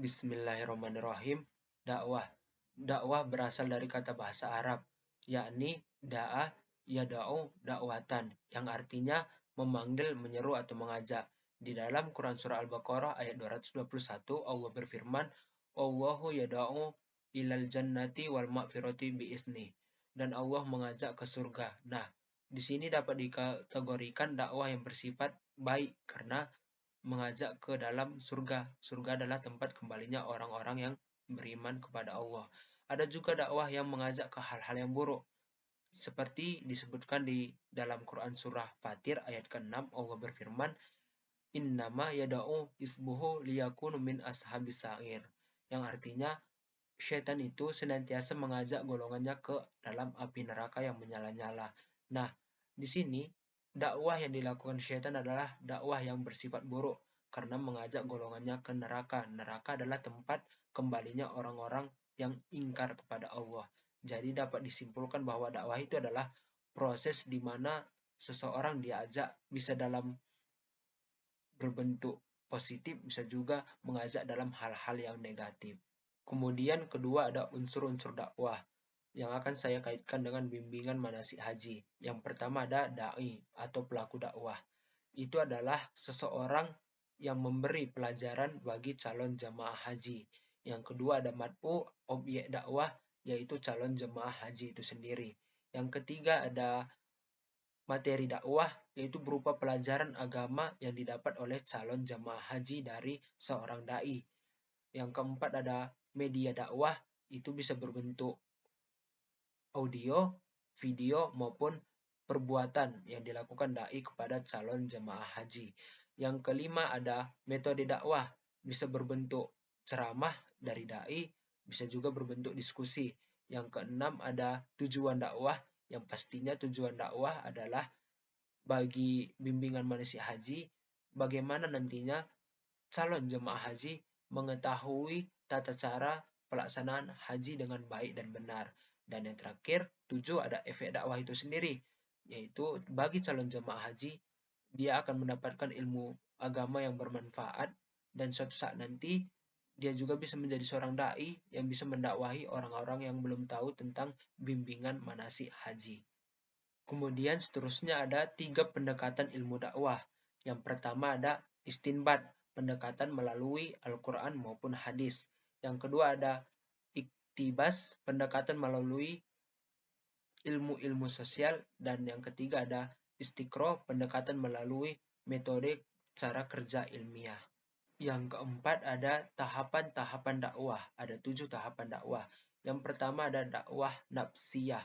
Bismillahirrahmanirrahim. Dakwah. Dakwah berasal dari kata bahasa Arab, yakni da'a yada'u dakwatan, yang artinya memanggil, menyeru atau mengajak. Di dalam Quran Surah Al-Baqarah ayat 221, Allah berfirman, Allahu yada'u ilal jannati wal ma'firati biizni. Dan Allah mengajak ke surga. Nah, di sini dapat dikategorikan dakwah yang bersifat baik karena mengajak ke dalam surga. Surga adalah tempat kembalinya orang-orang yang beriman kepada Allah. Ada juga dakwah yang mengajak ke hal-hal yang buruk. Seperti disebutkan di dalam Quran Surah Fatir ayat ke-6, Allah berfirman, Innama yada'u isbuhu liyakunu min ashabis sa'ir. Yang artinya, syaitan itu senantiasa mengajak golongannya ke dalam api neraka yang menyala-nyala. Nah, di sini dakwah yang dilakukan syaitan adalah dakwah yang bersifat buruk karena mengajak golongannya ke neraka. Neraka adalah tempat kembalinya orang-orang yang ingkar kepada Allah. Jadi dapat disimpulkan bahwa dakwah itu adalah proses di mana seseorang diajak bisa dalam berbentuk positif, bisa juga mengajak dalam hal-hal yang negatif. Kemudian kedua ada unsur-unsur dakwah yang akan saya kaitkan dengan bimbingan manasik haji. Yang pertama ada da'i atau pelaku dakwah. Itu adalah seseorang yang memberi pelajaran bagi calon jamaah haji. Yang kedua ada mad'u, objek dakwah, yaitu calon jamaah haji itu sendiri. Yang ketiga ada materi dakwah, yaitu berupa pelajaran agama yang didapat oleh calon jamaah haji dari seorang da'i. Yang keempat ada media dakwah, itu bisa berbentuk audio, video, maupun perbuatan yang dilakukan da'i kepada calon jemaah haji. Yang kelima ada metode dakwah, bisa berbentuk ceramah dari da'i, bisa juga berbentuk diskusi. Yang keenam ada tujuan dakwah, yang pastinya tujuan dakwah adalah bagi bimbingan manasik haji, bagaimana nantinya calon jemaah haji mengetahui tata cara pelaksanaan haji dengan baik dan benar. Dan yang terakhir, 7 ada efek dakwah itu sendiri, yaitu bagi calon jemaah haji, dia akan mendapatkan ilmu agama yang bermanfaat, dan suatu saat nanti dia juga bisa menjadi seorang da'i yang bisa mendakwahi orang-orang yang belum tahu tentang bimbingan manasik haji. Kemudian seterusnya ada 3 pendekatan ilmu dakwah. Yang pertama ada istinbat, pendekatan melalui Al-Quran maupun hadis. Yang kedua ada iktibas, pendekatan melalui ilmu-ilmu sosial. Dan yang ketiga ada istiqro, pendekatan melalui metode cara kerja ilmiah. Yang keempat ada tahapan-tahapan dakwah. Ada 7 tahapan dakwah. Yang pertama ada dakwah nafsiyah,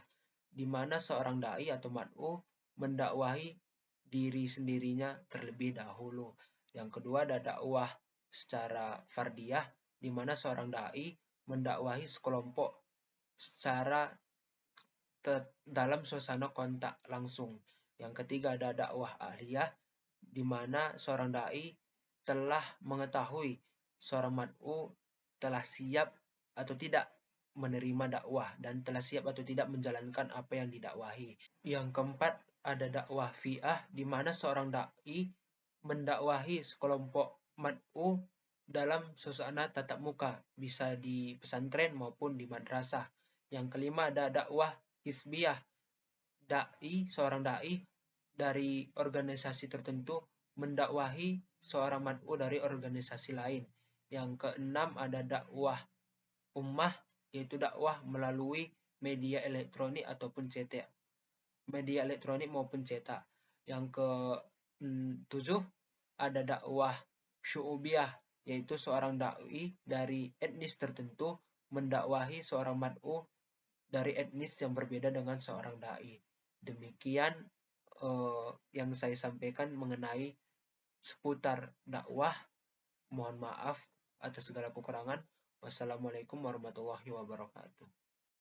di mana seorang da'i atau mad'u mendakwahi diri sendirinya terlebih dahulu. Yang kedua ada dakwah secara fardiyah, di mana seorang da'i mendakwahi sekelompok secara dalam suasana kontak langsung. Yang ketiga ada dakwah ahliyah, di mana seorang da'i telah mengetahui seorang mad'u telah siap atau tidak menerima dakwah dan telah siap atau tidak menjalankan apa yang didakwahi. Yang keempat ada dakwah fi'ah, di mana seorang da'i mendakwahi sekelompok mad'u dalam suasana tatap muka, bisa di pesantren maupun di madrasah. Yang kelima ada dakwah hisbiyah, seorang da'i dari organisasi tertentu mendakwahi seorang mad'u dari organisasi lain. Yang keenam ada dakwah ummah, yaitu dakwah melalui media elektronik ataupun cetak. Media elektronik maupun cetak. Yang ke-7 ada dakwah syu'ubiyah, yaitu seorang da'i dari etnis tertentu mendakwahi seorang mad'u dari etnis yang berbeda dengan seorang da'i. Demikian yang saya sampaikan mengenai seputar dakwah. Mohon maaf atas segala kekurangan. Wassalamualaikum warahmatullahi wabarakatuh.